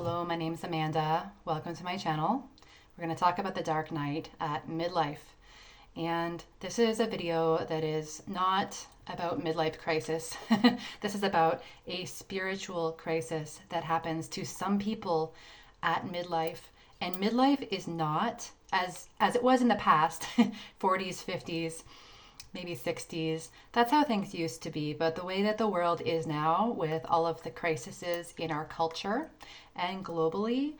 Hello, my name's Amanda. Welcome to my channel. We're going to talk about the dark night at midlife. And this is a video that is not about midlife crisis. This is about a spiritual crisis that happens to some people at midlife. And midlife is not, as it was in the past, 40s, 50s, maybe 60s. That's how things used to be. But the way that the world is now, with all of the crises in our culture and globally,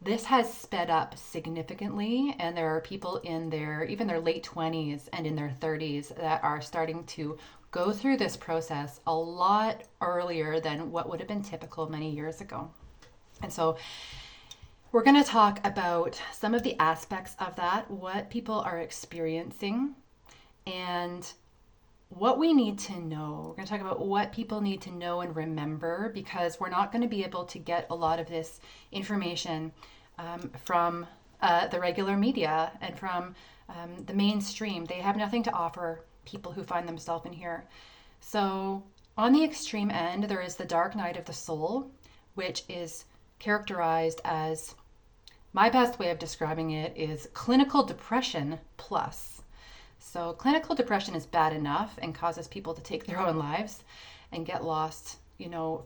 this has sped up significantly. And there are people in even their late 20s and in their 30s that are starting to go through this process a lot earlier than what would have been typical many years ago. And so we're going to talk about some of the aspects of that, what people are experiencing, and what we need to know. We're going to talk about what people need to know and remember, because we're not going to be able to get a lot of this information from the regular media and from the mainstream. They have nothing to offer people who find themselves in here. So on the extreme end, there is the dark night of the soul, which is characterized as, my best way of describing it is clinical depression plus. So clinical depression is bad enough and causes people to take their own lives and get lost,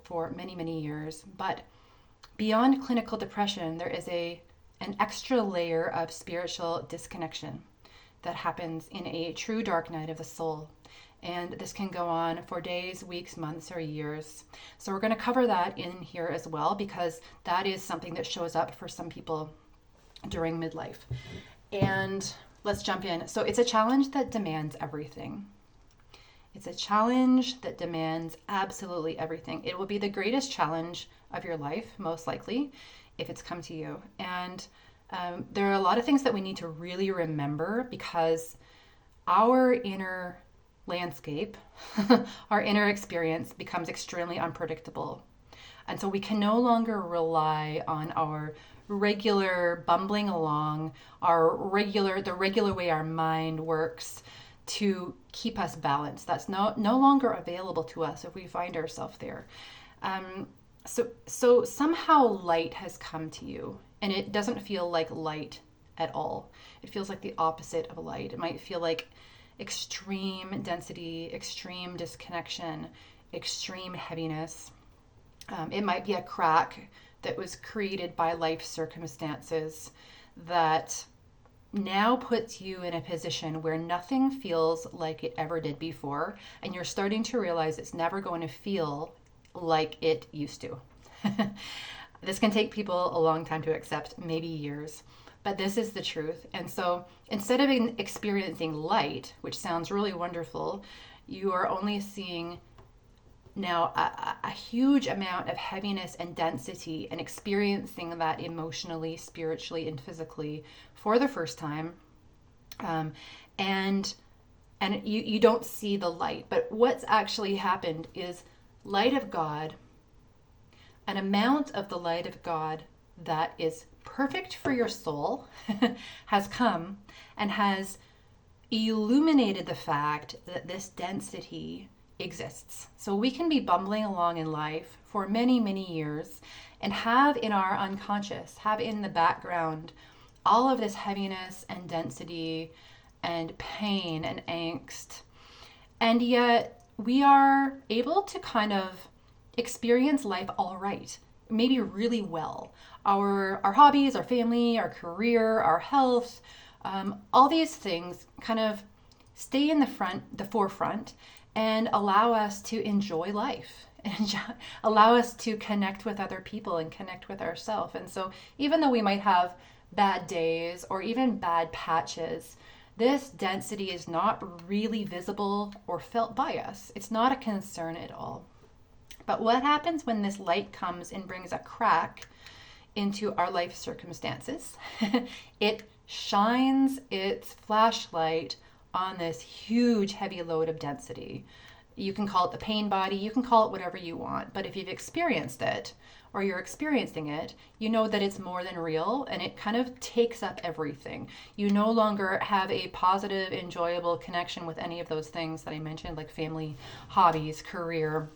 for many, many years. But beyond clinical depression, there is an extra layer of spiritual disconnection that happens in a true dark night of the soul. And this can go on for days, weeks, months, or years. So we're going to cover that in here as well, because that is something that shows up for some people during midlife. And let's jump in. So it's a challenge that demands everything. It's a challenge that demands absolutely everything. It will be the greatest challenge of your life, most likely, if it's come to you. And there are a lot of things that we need to really remember, because our inner landscape, our inner experience becomes extremely unpredictable. And so we can no longer rely on our regular bumbling along, the regular way our mind works to keep us balanced. That's no longer available to us if we find ourselves there. So somehow light has come to you, and it doesn't feel like light at all. It feels like the opposite of light. It might feel like extreme density, extreme disconnection, extreme heaviness. It might be a crack that was created by life circumstances that now puts you in a position where nothing feels like it ever did before, and you're starting to realize it's never going to feel like it used to. This can take people a long time to accept, maybe years, but this is the truth. And so instead of experiencing light, which sounds really wonderful, you are only seeing now a huge amount of heaviness and density, and experiencing that emotionally, spiritually, and physically for the first time. And you don't see the light. But what's actually happened is light of God, an amount of the light of God that is perfect for your soul has come and has illuminated the fact that this density exists. So we can be bumbling along in life for many, many years and have in our unconscious, have in the background, all of this heaviness and density and pain and angst. And yet we are able to kind of experience life all right, maybe really well. Our hobbies, our family, our career, our health, all these things kind of stay in the forefront, and allow us to enjoy life, and allow us to connect with other people and connect with ourselves. And so even though we might have bad days or even bad patches, this density is not really visible or felt by us. It's not a concern at all. But what happens when this light comes and brings a crack into our life circumstances? It shines its flashlight on this huge heavy load of density. You can call it the pain body, you can call it whatever you want, but if you've experienced it or you're experiencing it, you know that it's more than real, and it kind of takes up everything. You no longer have a positive, enjoyable connection with any of those things that I mentioned, like family, hobbies, career,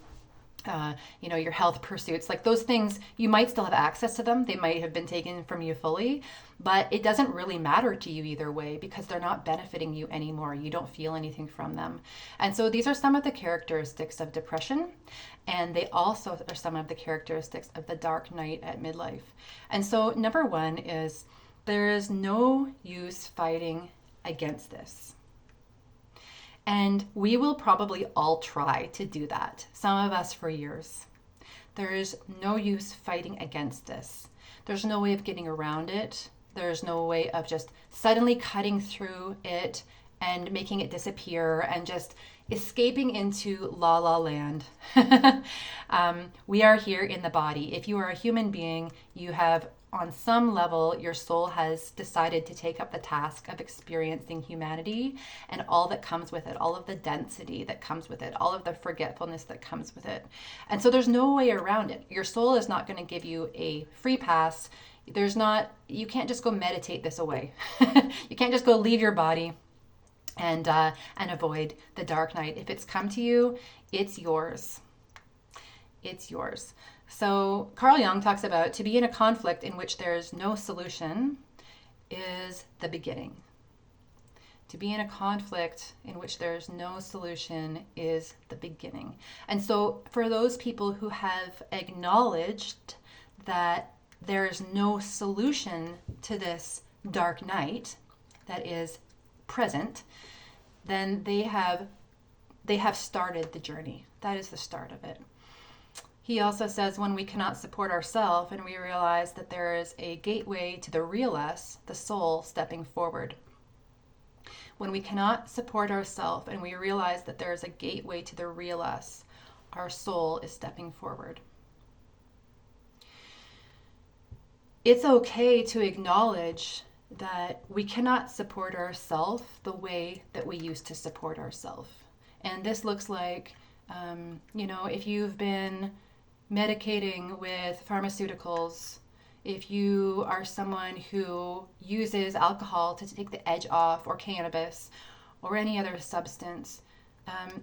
your health pursuits, like those things, you might still have access to them. They might have been taken from you fully, but it doesn't really matter to you either way because they're not benefiting you anymore. You don't feel anything from them. And so these are some of the characteristics of depression, and they also are some of the characteristics of the dark night at midlife. And so number one is there is no use fighting against this. And we will probably all try to do that, some of us for years. There is no use fighting against this. There's no way of getting around it. There's no way of just suddenly cutting through it and making it disappear and just escaping into la la land. We are here in the body. If you are a human being, you have, on some level, your soul has decided to take up the task of experiencing humanity and all that comes with it, all of the density that comes with it, all of the forgetfulness that comes with it. And so there's no way around it. Your soul is not going to give you a free pass. You can't just go meditate this away. You can't just go leave your body and avoid the dark night. If it's come to you, it's yours. It's yours. So Carl Jung talks about to be in a conflict in which there's no solution is the beginning. To be in a conflict in which there's no solution is the beginning. And so for those people who have acknowledged that there's no solution to this dark night that is present, then they have started the journey. That is the start of it. He also says when we cannot support ourselves and we realize that there is a gateway to the real us, the soul stepping forward. When we cannot support ourselves and we realize that there is a gateway to the real us, our soul is stepping forward. It's okay to acknowledge that we cannot support ourselves the way that we used to support ourselves. And this looks like, if you've been medicating with pharmaceuticals, if you are someone who uses alcohol to take the edge off, or cannabis, or any other substance,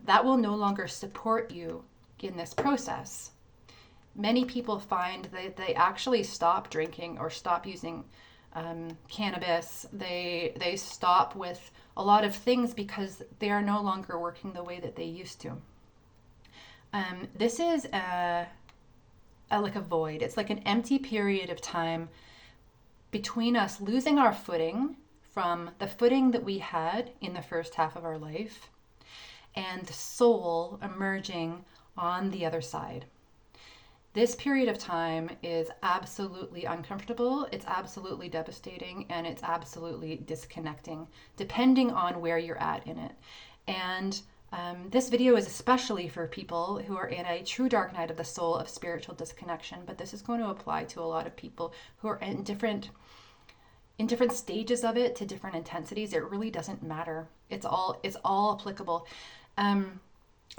that will no longer support you in this process. Many people find that they actually stop drinking or stop using cannabis. They stop with a lot of things because they are no longer working the way that they used to. This is like a void. It's like an empty period of time between us losing our footing from the footing that we had in the first half of our life and the soul emerging on the other side. This period of time is absolutely uncomfortable, it's absolutely devastating, and it's absolutely disconnecting, depending on where you're at in it. And this video is especially for people who are in a true dark night of the soul of spiritual disconnection, but this is going to apply to a lot of people who are in different stages of it, to different intensities. It really doesn't matter. It's all applicable.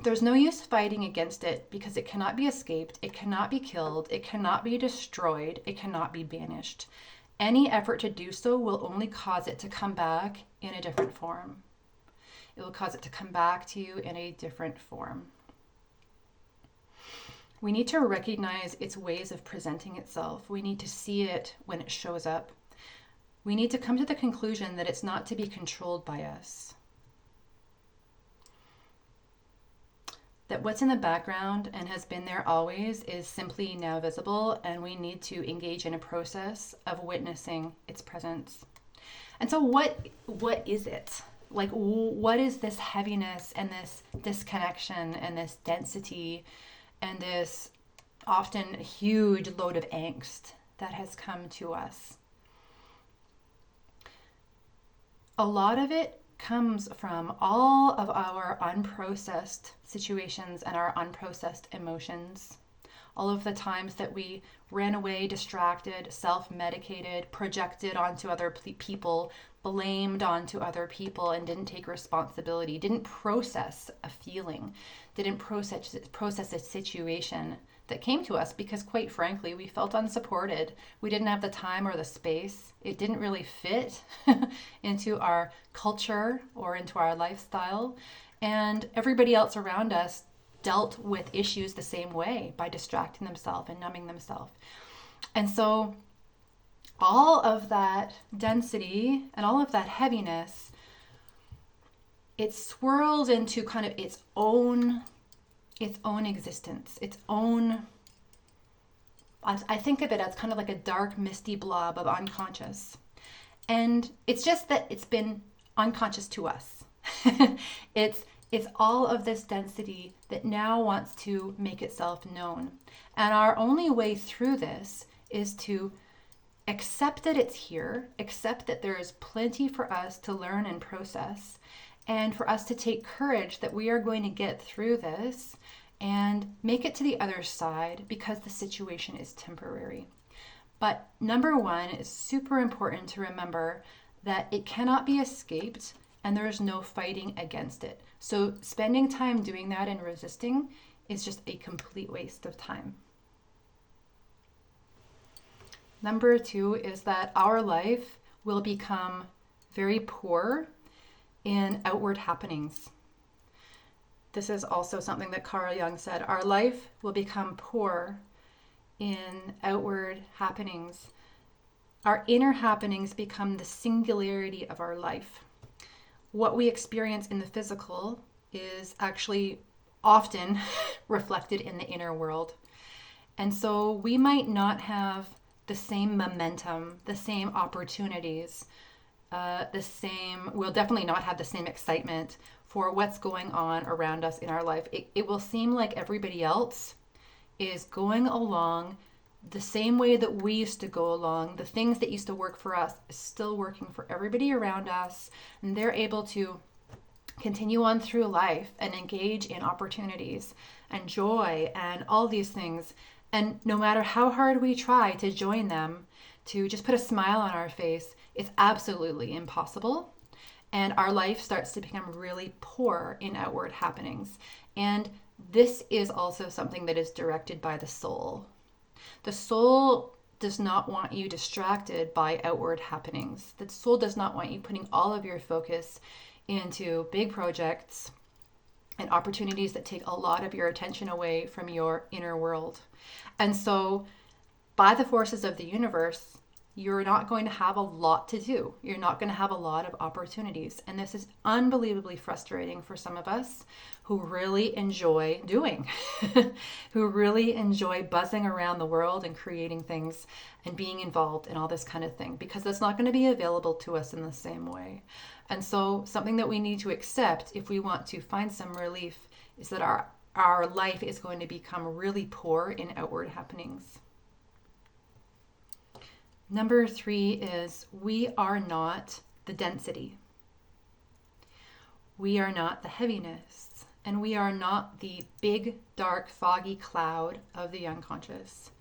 There's no use fighting against it because it cannot be escaped, it cannot be killed, it cannot be destroyed, it cannot be banished. Any effort to do so will only cause it to come back in a different form. It will cause it to come back to you in a different form. We need to recognize its ways of presenting itself. We need to see it when it shows up. We need to come to the conclusion that it's not to be controlled by us. That what's in the background and has been there always is simply now visible, and we need to engage in a process of witnessing its presence. And so what is it? Like, what is this heaviness and this disconnection and this density and this often huge load of angst that has come to us? A lot of it comes from all of our unprocessed situations and our unprocessed emotions. All of the times that we ran away, distracted, self-medicated, projected onto other people, blamed onto other people, and didn't take responsibility, didn't process a feeling, didn't process a situation that came to us because, quite frankly, we felt unsupported. We didn't have the time or the space. It didn't really fit into our culture or into our lifestyle. And everybody else around us dealt with issues the same way, by distracting themselves and numbing themselves. And so all of that density and all of that heaviness, it swirls into kind of its own existence, its own, I think of it as kind of like a dark, misty blob of unconscious. And it's just that it's been unconscious to us. It's all of this density that now wants to make itself known. And our only way through this is to accept that it's here, accept that there is plenty for us to learn and process, and for us to take courage that we are going to get through this and make it to the other side, because the situation is temporary. But number one, it's super important to remember that it cannot be escaped and there is no fighting against it. So spending time doing that and resisting is just a complete waste of time. Number two is that our life will become very poor in outward happenings. This is also something that Carl Jung said. Our life will become poor in outward happenings. Our inner happenings become the singularity of our life. What we experience in the physical is actually often reflected in the inner world. And so we might not have the same momentum, the same opportunities, we'll definitely not have the same excitement for what's going on around us in our life. It will seem like everybody else is going along the same way that we used to go along. The things that used to work for us is still working for everybody around us, and they're able to continue on through life and engage in opportunities and joy and all these things. And no matter how hard we try to join them, to just put a smile on our face, it's absolutely impossible. And our life starts to become really poor in outward happenings. And this is also something that is directed by the soul. The soul does not want you distracted by outward happenings. The soul does not want you putting all of your focus into big projects and opportunities that take a lot of your attention away from your inner world. And so, by the forces of the universe, you're not going to have a lot to do. You're not going to have a lot of opportunities. And this is unbelievably frustrating for some of us who really enjoy doing, who really enjoy buzzing around the world and creating things and being involved in all this kind of thing, because that's not going to be available to us in the same way. And so something that we need to accept if we want to find some relief is that our life is going to become really poor in outward happenings. Number three is we are not the density. We are not the heaviness. And we are not the big, dark, foggy cloud of the unconscious.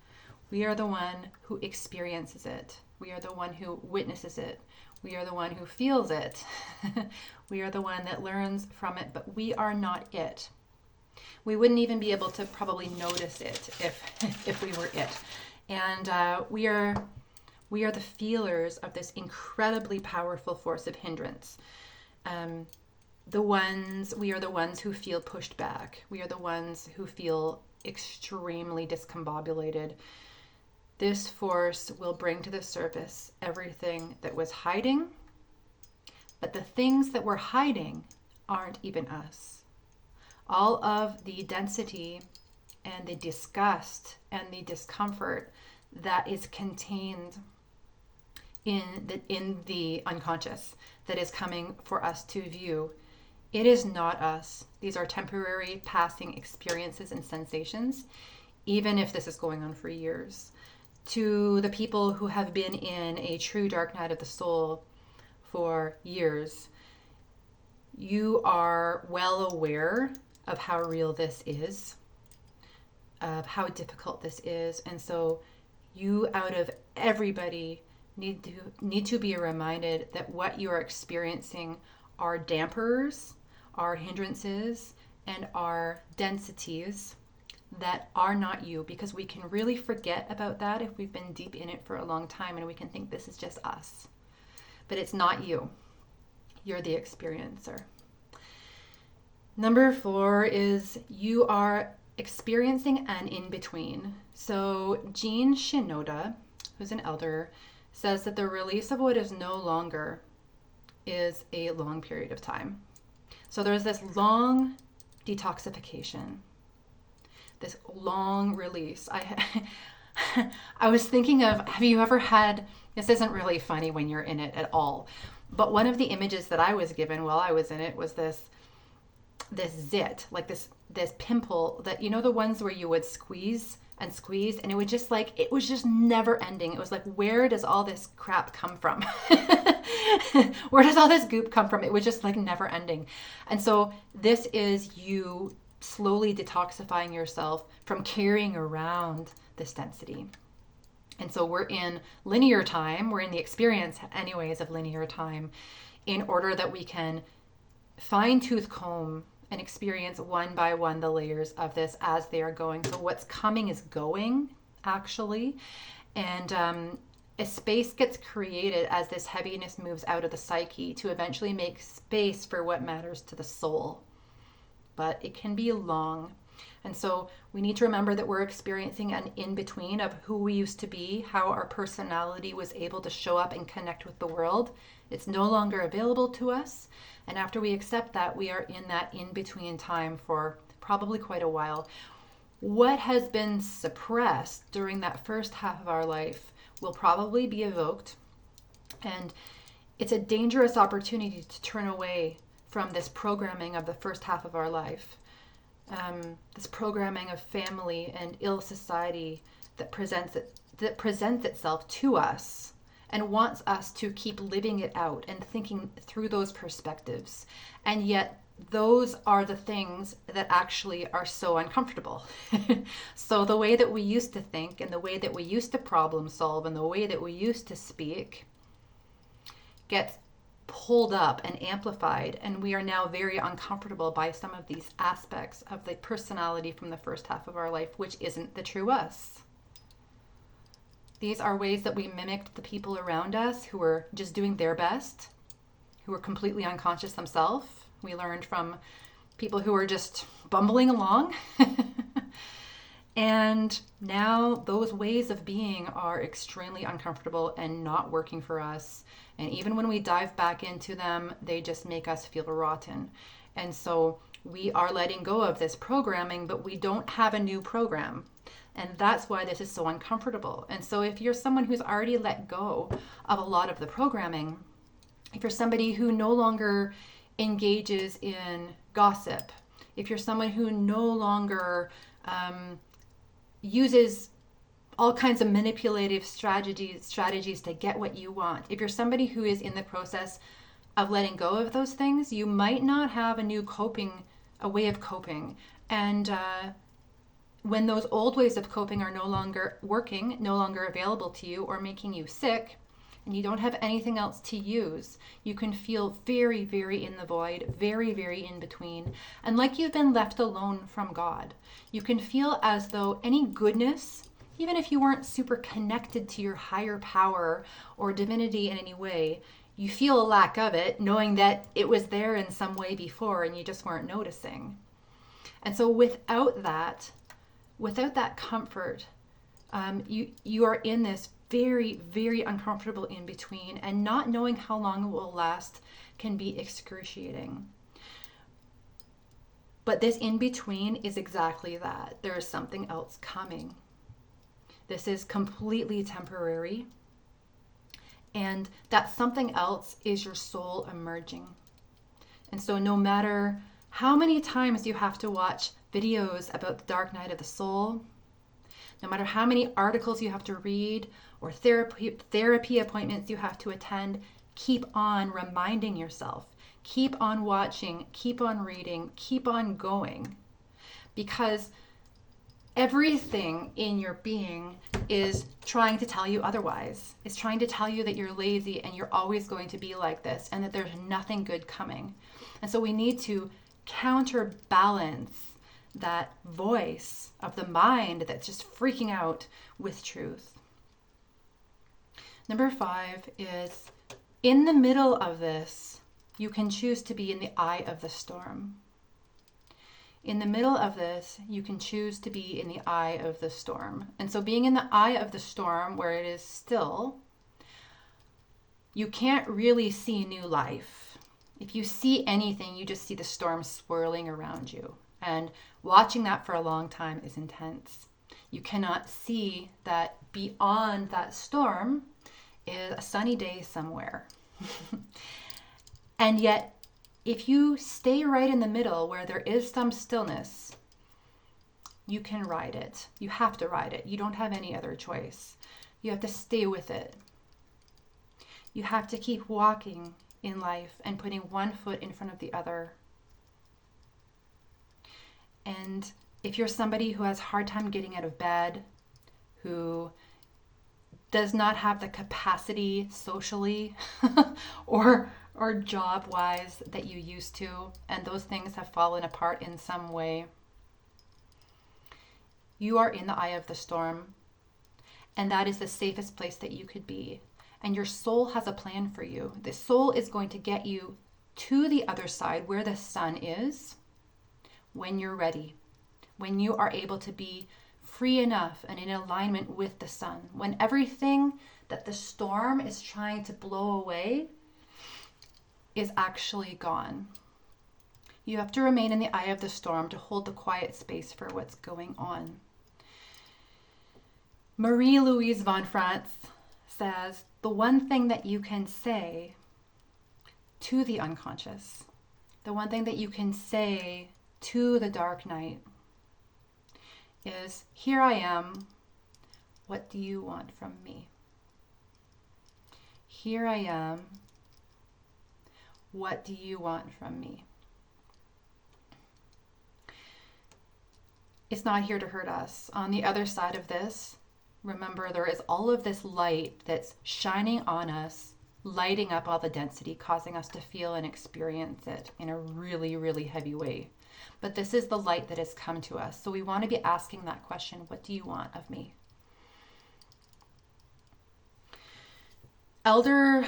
We are the one who experiences it. We are the one who witnesses it. We are the one who feels it. We are the one that learns from it, but we are not it. We wouldn't even be able to probably notice it if we were it. And we are the feelers of this incredibly powerful force of hindrance. We are the ones who feel pushed back. We are the ones who feel extremely discombobulated. This force will bring to the surface everything that was hiding, but the things that we're hiding aren't even us. All of the density and the disgust and the discomfort that is contained in the unconscious that is coming for us to view, it is not us. These are temporary passing experiences and sensations, even if this is going on for years. To the people who have been in a true dark night of the soul for years, you are well aware of how real this is, of how difficult this is. And so you, out of everybody, need to be reminded that what you are experiencing are dampers, are hindrances, and are densities that are not you, because we can really forget about that if we've been deep in it for a long time, and we can think this is just us. But it's not you. You're the experiencer. Number 4 is you are experiencing an in-between. So Jean Shinoda, who's an elder, says that the release of what is no longer is a long period of time. So there's this long detoxification, this long release. I was thinking of, have you ever had, this isn't really funny when you're in it at all, but one of the images that I was given while I was in it was this zit, like this pimple that, you know, the ones where you would squeeze and squeeze and it would just like, it was just never ending. It was like, where does all this crap come from? Where does all this goop come from? It was just like never ending. And so this is you slowly detoxifying yourself from carrying around this density. And so we're in linear time, we're in the experience anyways of linear time, in order that we can fine tooth comb and experience one by one the layers of this as they are going. So what's coming is going, actually. And a space gets created as this heaviness moves out of the psyche to eventually make space for what matters to the soul. But it can be long. And so we need to remember that we're experiencing an in-between of who we used to be, how our personality was able to show up and connect with the world. It's no longer available to us. And after we accept that, we are in that in-between time for probably quite a while. What has been suppressed during that first half of our life will probably be evoked. And it's a dangerous opportunity to turn away from this programming of the first half of our life. This programming of family and ill society that presents itself to us and wants us to keep living it out and thinking through those perspectives. And yet those are the things that actually are so uncomfortable. So the way that we used to think and the way that we used to problem solve and the way that we used to speak gets pulled up and amplified, and we are now very uncomfortable by some of these aspects of the personality from the first half of our life, which isn't the true us. These are ways that we mimicked the people around us who were just doing their best, who were completely unconscious themselves. We learned from people who were just bumbling along. And now those ways of being are extremely uncomfortable and not working for us. And even when we dive back into them, they just make us feel rotten. And so we are letting go of this programming, but we don't have a new program. And that's why this is so uncomfortable. And so if you're someone who's already let go of a lot of the programming, if you're somebody who no longer engages in gossip, if you're someone who no longer uses all kinds of manipulative strategies to get what you want, if you're somebody who is in the process of letting go of those things, you might not have a way of coping. And when those old ways of coping are no longer working, no longer available to you, or making you sick, and you don't have anything else to use, you can feel very, very in the void, very, very in between, and like you've been left alone from God. You can feel as though any goodness, even if you weren't super connected to your higher power or divinity in any way, you feel a lack of it, knowing that it was there in some way before and you just weren't noticing. And so without that comfort, you are in this very, very uncomfortable in between, and not knowing how long it will last can be excruciating. But this in between is exactly that. There is something else coming. This is completely temporary. And that something else is your soul emerging. And so no matter how many times you have to watch videos about the dark night of the soul, no matter how many articles you have to read or therapy appointments you have to attend, keep on reminding yourself, keep on watching, keep on reading, keep on going. Because everything in your being is trying to tell you otherwise. It's trying to tell you that you're lazy and you're always going to be like this and that there's nothing good coming. And so we need to counterbalance that voice of the mind that's just freaking out with truth. Number 5 is, in the middle of this, you can choose to be in the eye of the storm. In the middle of this, you can choose to be in the eye of the storm. And so being in the eye of the storm where it is still, you can't really see new life. If you see anything, you just see the storm swirling around you. And watching that for a long time is intense. You cannot see that beyond that storm is a sunny day somewhere. And yet, if you stay right in the middle where there is some stillness, you can ride it. You have to ride it. You don't have any other choice. You have to stay with it. You have to keep walking in life and putting one foot in front of the other. And if you're somebody who has a hard time getting out of bed, who does not have the capacity socially or job-wise that you used to, and those things have fallen apart in some way, you are in the eye of the storm, and that is the safest place that you could be. And your soul has a plan for you. The soul is going to get you to the other side where the sun is when you're ready, when you are able to be free enough and in alignment with the sun, when everything that the storm is trying to blow away is actually gone. You have to remain in the eye of the storm to hold the quiet space for what's going on. Marie-Louise von France says, the one thing that you can say to the unconscious, the one thing that you can say to the dark night is, here I am, what do you want from me? Here I am, what do you want from me? It's not here to hurt us. On the other side of this, remember, there is all of this light that's shining on us, lighting up all the density, causing us to feel and experience it in a really, really heavy way. But this is the light that has come to us. So we want to be asking that question, what do you want of me? Elder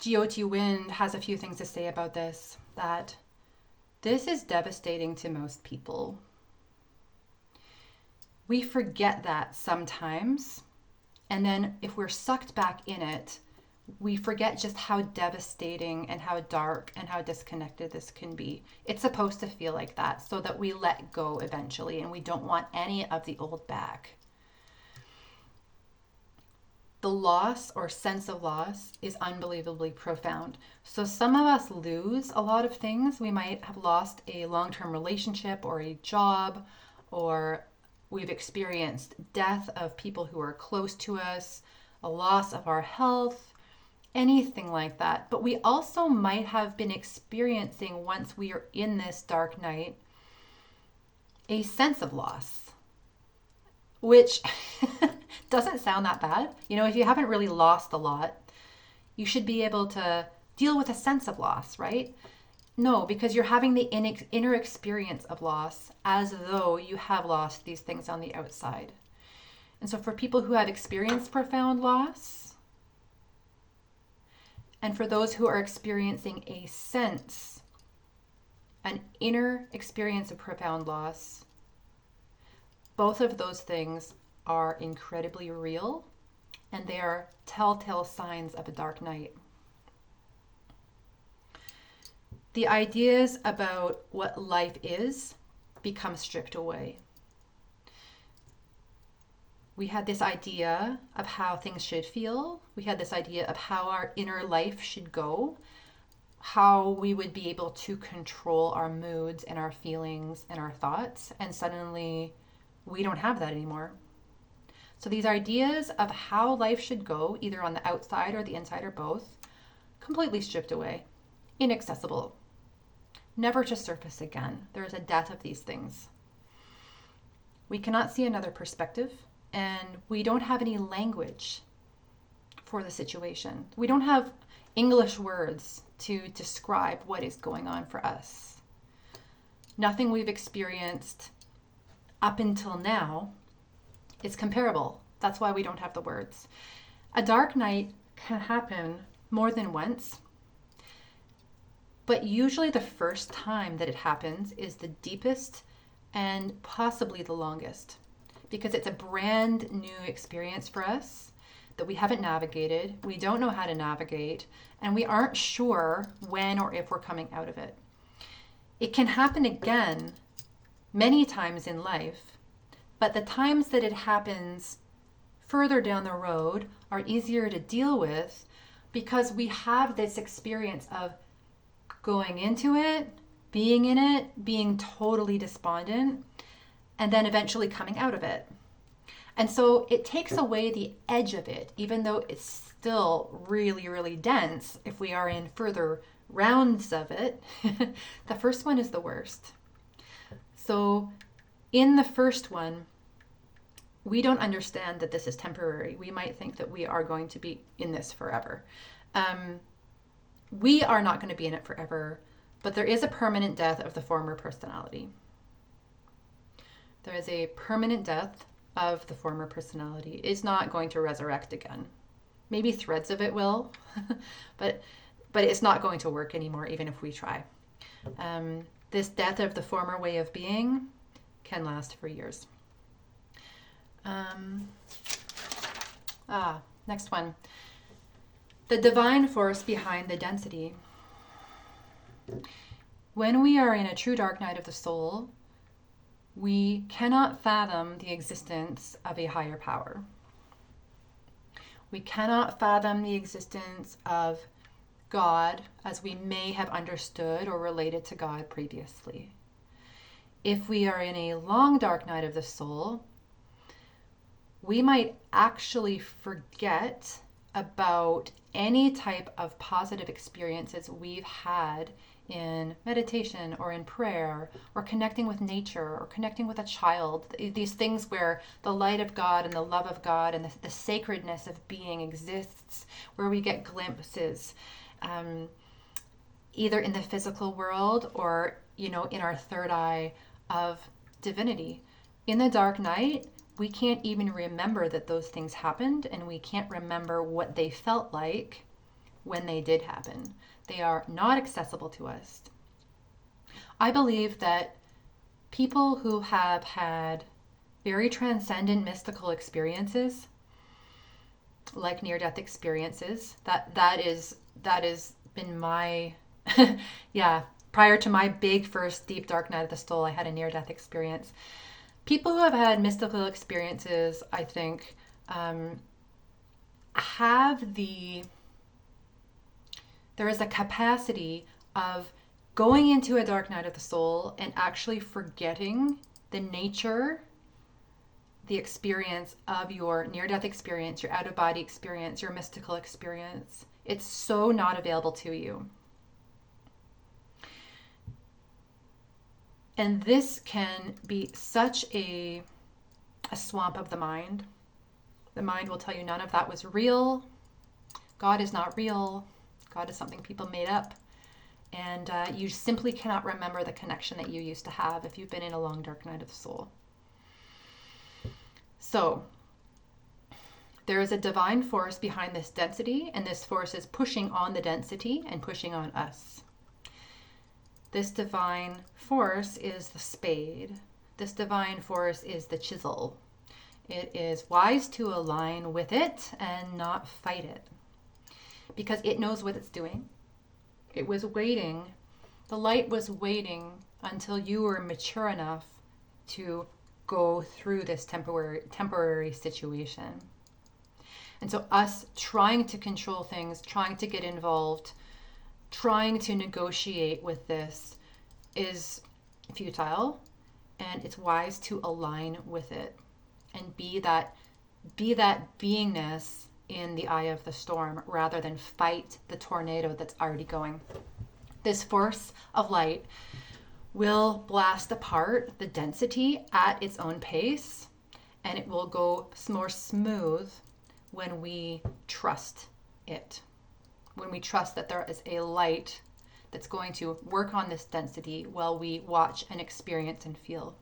G.O.T. Wind has a few things to say about this, that this is devastating to most people. We forget that sometimes, and then if we're sucked back in it, we forget just how devastating and how dark and how disconnected this can be. It's supposed to feel like that so that we let go eventually, and we don't want any of the old back. The loss or sense of loss is unbelievably profound. So some of us lose a lot of things. We might have lost a long-term relationship or a job, or we've experienced death of people who are close to us, a loss of our health, anything like that. But we also might have been experiencing, once we are in this dark night, a sense of loss, which doesn't sound that bad. You know, if you haven't really lost a lot, you should be able to deal with a sense of loss, right? No, because you're having the inner experience of loss as though you have lost these things on the outside. And so for people who have experienced profound loss, and for those who are experiencing a sense, an inner experience of profound loss, both of those things are incredibly real, and they are telltale signs of a dark night. The ideas about what life is become stripped away. We had this idea of how things should feel. We had this idea of how our inner life should go, how we would be able to control our moods and our feelings and our thoughts. And suddenly we don't have that anymore. So these ideas of how life should go, either on the outside or the inside or both, completely stripped away, inaccessible, never to surface again. There is a death of these things. We cannot see another perspective, and we don't have any language for the situation. We don't have English words to describe what is going on for us. Nothing we've experienced up until now is comparable. That's why we don't have the words. A dark night can happen more than once, but usually the first time that it happens is the deepest and possibly the longest, because it's a brand new experience for us that we haven't navigated, we don't know how to navigate, and we aren't sure when or if we're coming out of it. It can happen again many times in life, but the times that it happens further down the road are easier to deal with because we have this experience of going into it, being in it, being totally despondent, and then eventually coming out of it. And so it takes away the edge of it, even though it's still really, really dense if we are in further rounds of it. The first one is the worst. So in the first one, we don't understand that this is temporary. We might think that we are going to be in this forever. We are not going to be in it forever, but there is a permanent death of the former personality. There is a permanent death of the former personality. It's not going to resurrect again. Maybe threads of it will, but it's not going to work anymore, even if we try. This death of the former way of being can last for years. Next one. The divine force behind the density. When we are in a true dark night of the soul, we cannot fathom the existence of a higher power. We cannot fathom the existence of God as we may have understood or related to God previously. If we are in a long dark night of the soul, we might actually forget about any type of positive experiences we've had in meditation or in prayer or connecting with nature or connecting with a child. These things where the light of God and the love of God and the sacredness of being exists, where we get glimpses, either in the physical world or, in our third eye of divinity. In the dark night, we can't even remember that those things happened, and we can't remember what they felt like when they did happen. They are not accessible to us. I believe that people who have had very transcendent mystical experiences, like near-death experiences, that is been my prior to my big first deep dark night of the soul, I had a near-death experience. People who have had mystical experiences, I think, there is a capacity of going into a dark night of the soul and actually forgetting the nature, the experience of your near-death experience, your out-of-body experience, your mystical experience. It's so not available to you. And this can be such a swamp of the mind. The mind will tell you none of that was real. God is not real. God is something people made up. And you simply cannot remember the connection that you used to have if you've been in a long, dark night of the soul. So, there is a divine force behind this density, and this force is pushing on the density and pushing on us. This divine force is the spade. This divine force is the chisel. It is wise to align with it and not fight it, because it knows what it's doing. It was waiting. The light was waiting until you were mature enough to go through this temporary situation. And so us trying to control things, trying to get involved, trying to negotiate with this is futile, and it's wise to align with it and be that beingness in the eye of the storm rather than fight the tornado that's already going. This force of light will blast apart the density at its own pace, and it will go more smooth when we trust it. When we trust that there is a light that's going to work on this density while we watch and experience and feel.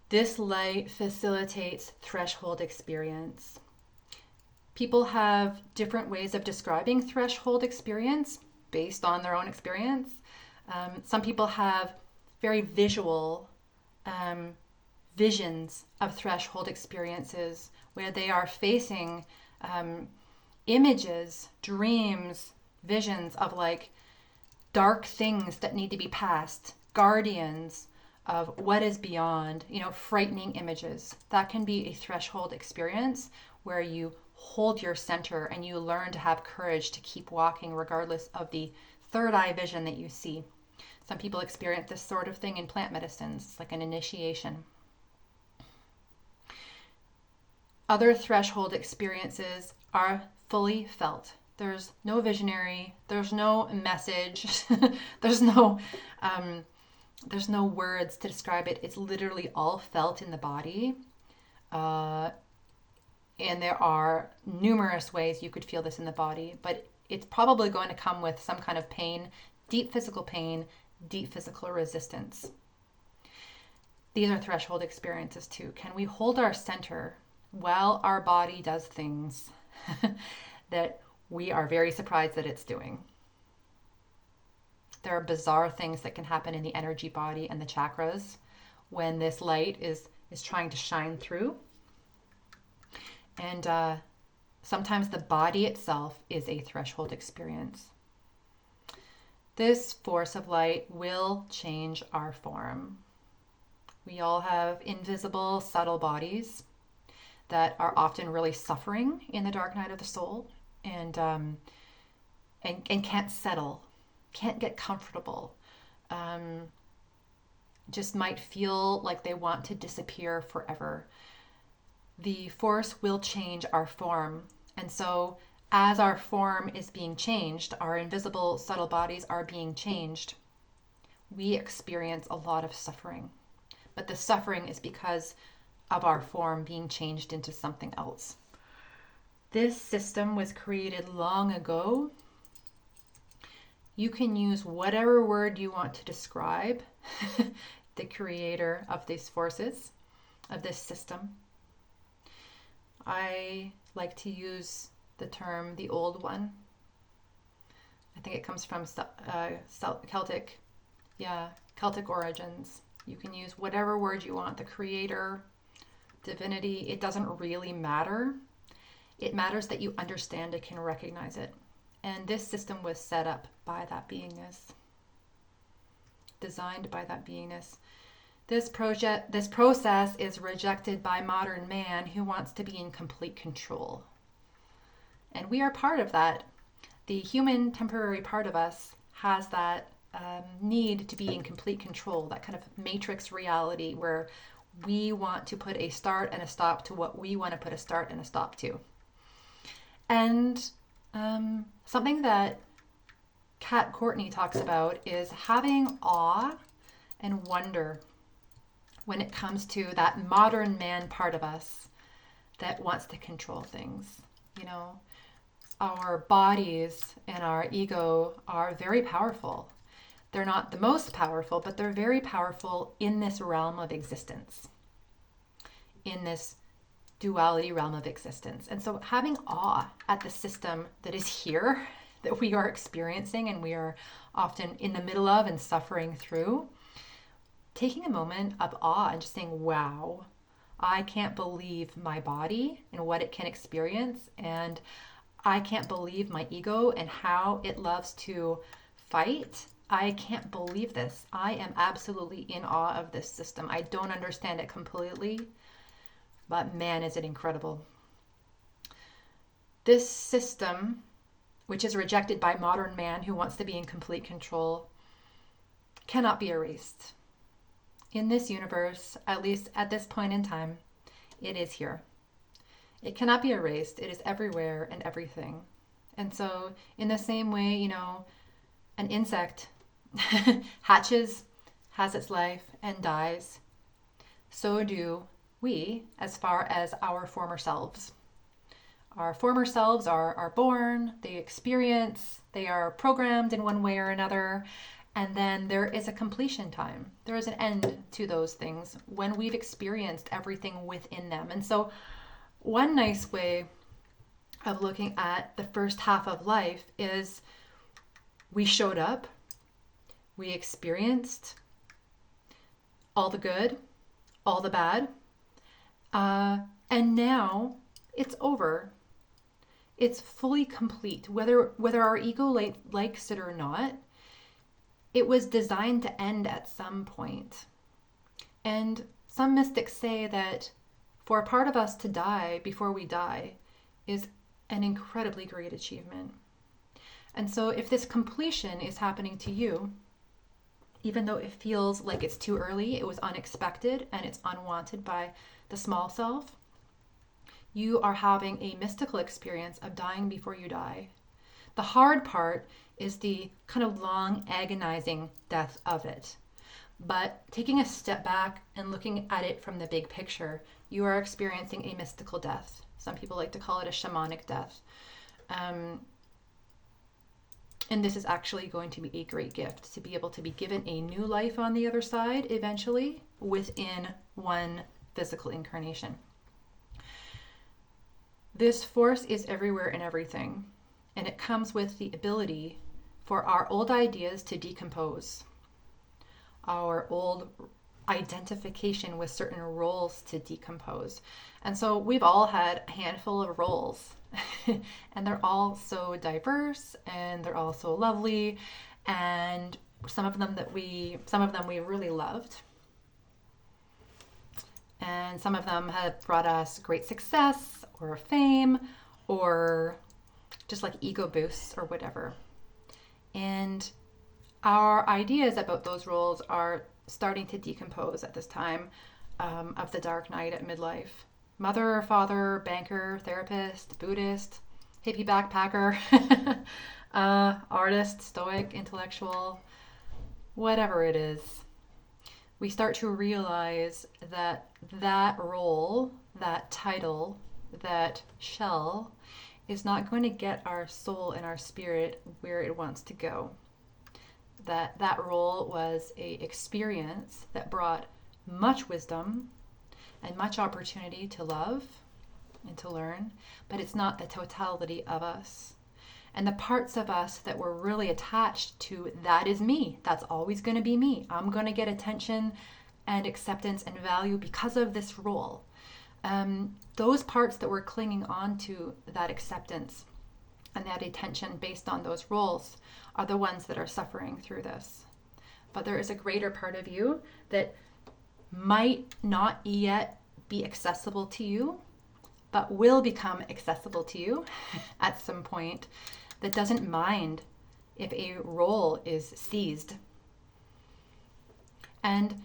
This light facilitates threshold experience. People have different ways of describing threshold experience based on their own experience. Some people have very visual visions of threshold experiences where they are facing images, dreams, visions of like dark things that need to be passed, guardians of what is beyond, frightening images. That can be a threshold experience where you hold your center and you learn to have courage to keep walking regardless of the third eye vision that you see. Some people experience this sort of thing in plant medicines. It's like an initiation. Other threshold experiences are fully felt. There's no visionary, there's no message, there's no words to describe it. It's literally all felt in the body. And there are numerous ways you could feel this in the body, but it's probably going to come with some kind of pain, deep physical resistance. These are threshold experiences too. Can we hold our center while our body does things that we are very surprised that it's doing? There are bizarre things that can happen in the energy body and the chakras when this light is trying to shine through. And sometimes the body itself is a threshold experience. This force of light will change our form. We all have invisible, subtle bodies that are often really suffering in the dark night of the soul and can't settle, can't get comfortable, just might feel like they want to disappear forever. The force will change our form. And so as our form is being changed, our invisible, subtle bodies are being changed, we experience a lot of suffering. But the suffering is because of our form being changed into something else. This system was created long ago. You can use whatever word you want to describe the creator of these forces, of this system. I like to use the term the old one. I think it comes from Celtic origins. You can use whatever word you want, the creator, divinity. It doesn't really matter. It matters that you understand it, can recognize it. And this system was set up by that beingness, designed by that beingness. This process is rejected by modern man who wants to be in complete control. And we are part of that. The human temporary part of us has that need to be in complete control, that kind of matrix reality where we want to put a start and a stop to what we want to put a start and a stop to. And something that Kat Courtney talks about is having awe and wonder when it comes to that modern man part of us that wants to control things. Our bodies and our ego are very powerful. They're not the most powerful, but they're very powerful in this realm of existence, in this duality realm of existence. And so having awe at the system that is here, that we are experiencing and we are often in the middle of and suffering through, taking a moment of awe and just saying, wow, I can't believe my body and what it can experience. And I can't believe my ego and how it loves to fight. I can't believe this. I am absolutely in awe of this system. I don't understand it completely, but man, is it incredible. This system, which is rejected by modern man who wants to be in complete control, cannot be erased. In this universe, at least at this point in time, it is here. It cannot be erased. It is everywhere and everything. And so in the same way, an insect hatches, has its life, and dies, so do we as far as our former selves. Our former selves are born, they experience, they are programmed in one way or another, and then there is a completion time. There is an end to those things when we've experienced everything within them. And so one nice way of looking at the first half of life is we showed up, we experienced, all the good, all the bad. And now it's over. It's fully complete. Whether our ego likes it or not, it was designed to end at some point. And some mystics say that for a part of us to die before we die is an incredibly great achievement. And so if this completion is happening to you, even though it feels like it's too early, it was unexpected, and it's unwanted by the small self, you are having a mystical experience of dying before you die. The hard part is the kind of long, agonizing death of it. But taking a step back and looking at it from the big picture, you are experiencing a mystical death. Some people like to call it a shamanic death. And this is actually going to be a great gift, to be able to be given a new life on the other side eventually within one physical incarnation. This force is everywhere and everything, and it comes with the ability for our old ideas to decompose, our old identification with certain roles to decompose. And so we've all had a handful of roles, and they're all so diverse, and they're all so lovely, and some of them we really loved, and some of them have brought us great success or fame or just like ego boosts or whatever. And our ideas about those roles are starting to decompose at this time of the dark night at midlife. Mother, father, banker, therapist, Buddhist, hippie backpacker, artist, stoic, intellectual, whatever it is. We start to realize that that role, that title, that shell is not going to get our soul and our spirit where it wants to go. That role was an experience that brought much wisdom and much opportunity to love and to learn, but it's not the totality of us. And the parts of us that were really attached to that is me, that's always going to be me, I'm going to get attention and acceptance and value because of this role. Those parts that were clinging on to that acceptance and that attention based on those roles are the ones that are suffering through this. But there is a greater part of you that might not yet be accessible to you, but will become accessible to you at some point, that doesn't mind if a role is seized. And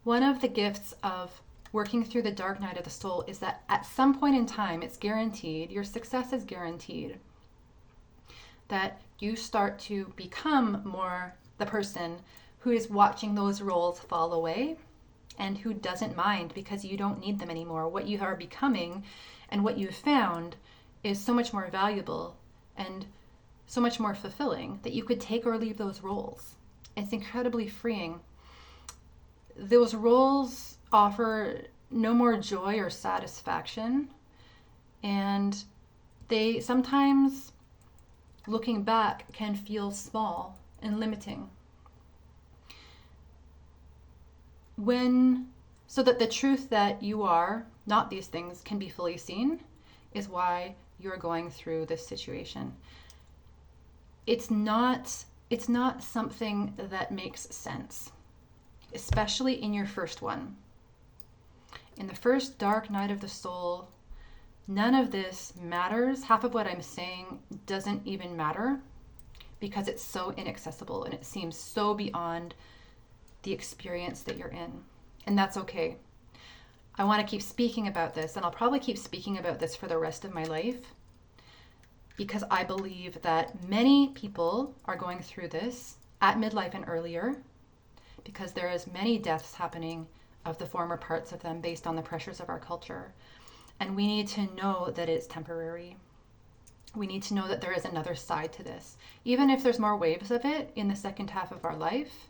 one of the gifts of working through the dark night of the soul is that at some point in time, it's guaranteed, your success is guaranteed, that you start to become more the person who is watching those roles fall away and who doesn't mind because you don't need them anymore. What you are becoming and what you've found is so much more valuable and so much more fulfilling that you could take or leave those roles. It's incredibly freeing. Those roles offer no more joy or satisfaction, and they sometimes, looking back, can feel small and limiting. So that the truth that you are not these things can be fully seen is why you're going through this situation. It's not something that makes sense, especially in your first one. In the first dark night of the soul, none of this matters. Half of what I'm saying doesn't even matter because it's so inaccessible and it seems so beyond the experience that you're in. And that's okay. I want to keep speaking about this, and I'll probably keep speaking about this for the rest of my life, because I believe that many people are going through this at midlife and earlier, because there is many deaths happening of the former parts of them based on the pressures of our culture. And we need to know that it's temporary. We need to know that there is another side to this. Even if there's more waves of it in the second half of our life,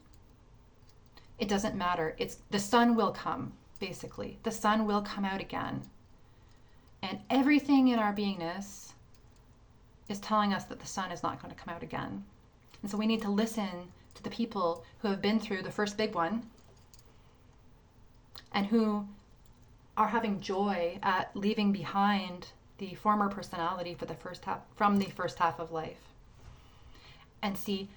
it doesn't matter. The sun will come, basically. The sun will come out again. And everything in our beingness is telling us that the sun is not going to come out again. And so we need to listen to the people who have been through the first big one and who are having joy at leaving behind the former personality for the first half, from the first half of life, and see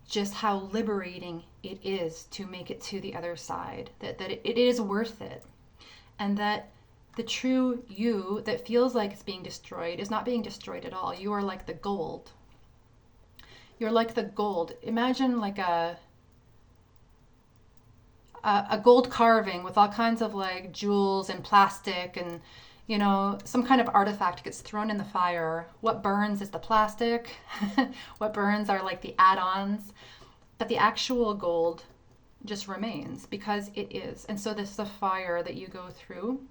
just how liberating it is to make it to the other side, that it is worth it, and that the true you that feels like it's being destroyed is not being destroyed at all. You are like the gold. You're like the gold. Imagine like a gold carving with all kinds of like jewels and plastic, and some kind of artifact gets thrown in the fire. What burns is the plastic. What burns are like the add-ons, but the actual gold just remains because it is. And so this is a fire that you go through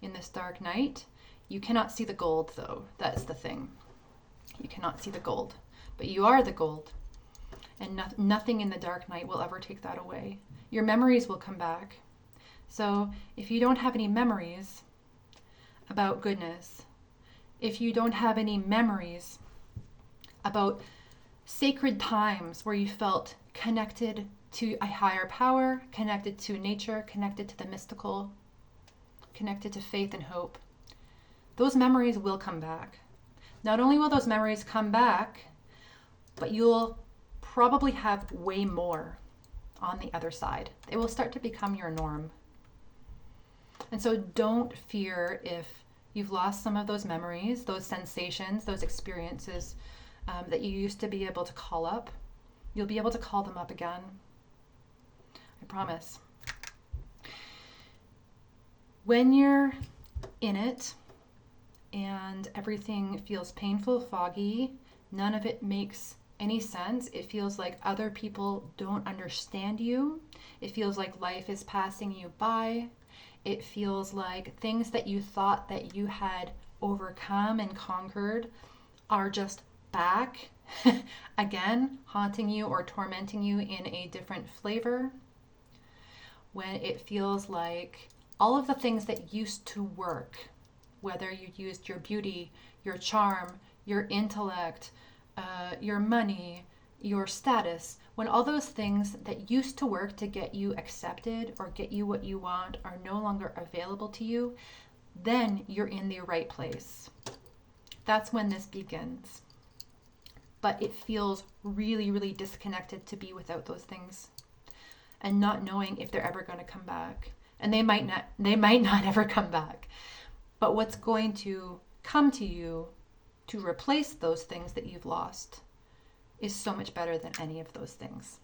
in this dark night. You cannot see the gold, though. That's the thing. You cannot see the gold, but you are the gold, and nothing in the dark night will ever take that away. Your memories will come back. So if you don't have any memories about goodness, if you don't have any memories about sacred times where you felt connected to a higher power, connected to nature, connected to the mystical, connected to faith and hope, those memories will come back. Not only will those memories come back, but you'll probably have way more on the other side. It will start to become your norm. And so don't fear if you've lost some of those memories, those sensations, those experiences that you used to be able to call up. You'll be able to call them up again. I promise. When you're in it and everything feels painful, foggy, none of it makes any sense. It feels like other people don't understand you. It feels like life is passing you by. It feels like things that you thought that you had overcome and conquered are just back again, haunting you or tormenting you in a different flavor. When it feels like all of the things that used to work, whether you used your beauty, your charm, your intellect, your money, your status, when all those things that used to work to get you accepted or get you what you want are no longer available to you, then you're in the right place. That's when this begins. But it feels really, really disconnected to be without those things and not knowing if they're ever going to come back. And they might not ever come back. But what's going to come to you to replace those things that you've lost is so much better than any of those things.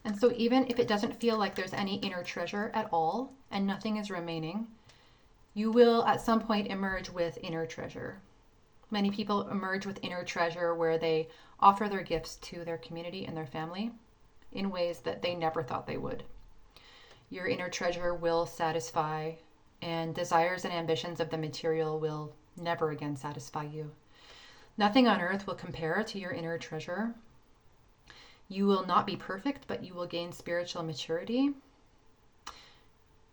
And so even if it doesn't feel like there's any inner treasure at all and nothing is remaining, you will at some point emerge with inner treasure. Many people emerge with inner treasure where they offer their gifts to their community and their family in ways that they never thought they would. Your inner treasure will satisfy, and desires and ambitions of the material will never again satisfy you. Nothing on earth will compare to your inner treasure. You will not be perfect, but you will gain spiritual maturity.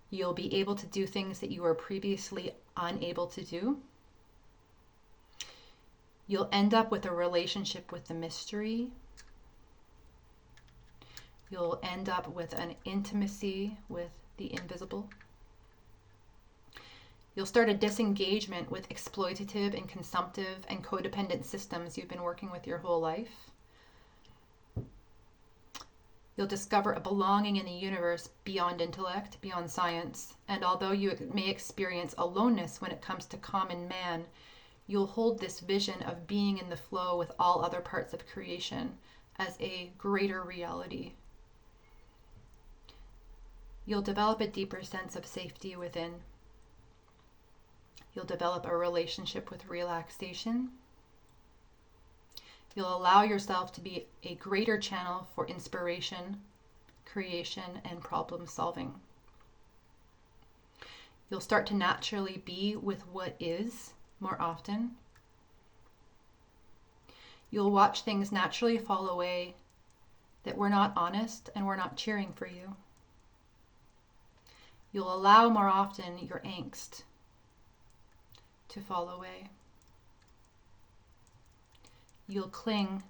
You'll be able to do things that you were previously unable to do. You'll end up with a relationship with the mystery. You'll end up with an intimacy with the invisible. You'll start a disengagement with exploitative and consumptive and codependent systems you've been working with your whole life. You'll discover a belonging in the universe beyond intellect, beyond science, and although you may experience aloneness when it comes to common man, you'll hold this vision of being in the flow with all other parts of creation as a greater reality. You'll develop a deeper sense of safety within. You'll develop a relationship with relaxation. You'll allow yourself to be a greater channel for inspiration, creation, and problem solving. You'll start to naturally be with what is more often. You'll watch things naturally fall away that were not honest and were not cheering for you. You'll allow more often your angst to fall away. You'll cling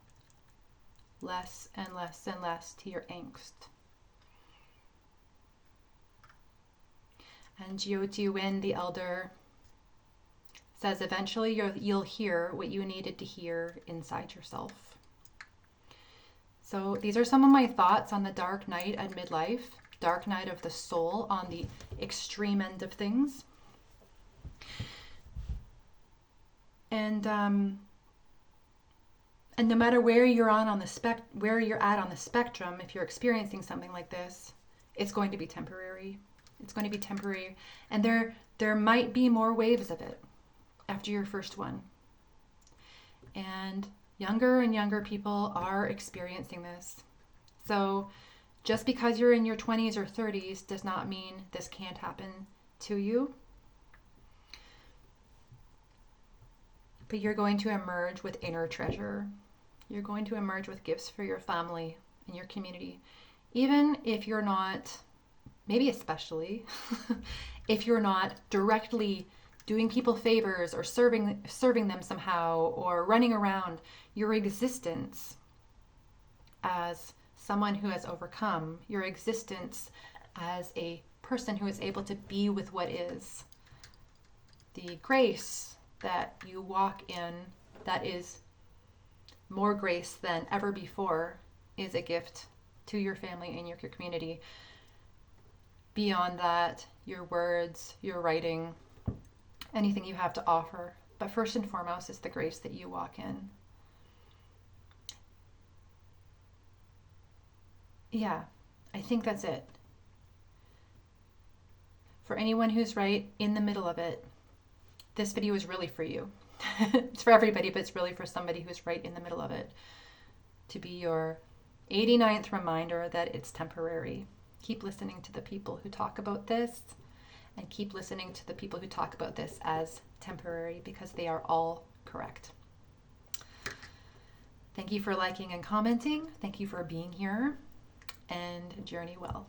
less and less and less to your angst. And Jiu, the elder, says eventually you'll hear what you needed to hear inside yourself. So these are some of my thoughts on the dark night at midlife, dark night of the soul on the extreme end of things. And no matter where you're at on the spectrum, if you're experiencing something like this, it's going to be temporary. It's going to be temporary, and there might be more waves of it after your first one. And younger people are experiencing this. So just because you're in your 20s or 30s does not mean this can't happen to you. But you're going to emerge with inner treasure. You're going to emerge with gifts for your family and your community. Even if you're not, maybe especially, if you're not directly doing people favors or serving them somehow or running around, your existence as someone who has overcome, your existence as a person who is able to be with what is, the grace that you walk in that is more grace than ever before is a gift to your family and your community. Beyond that, your words, your writing, anything you have to offer. But first and foremost is the grace that you walk in. Yeah, I think that's it. For anyone who's right in the middle of it, this video is really for you. It's for everybody, but it's really for somebody who's right in the middle of it. To be your 89th reminder that it's temporary. Keep listening to the people who talk about this, and keep listening to the people who talk about this as temporary, because they are all correct. Thank you for liking and commenting. Thank you for being here, and journey well.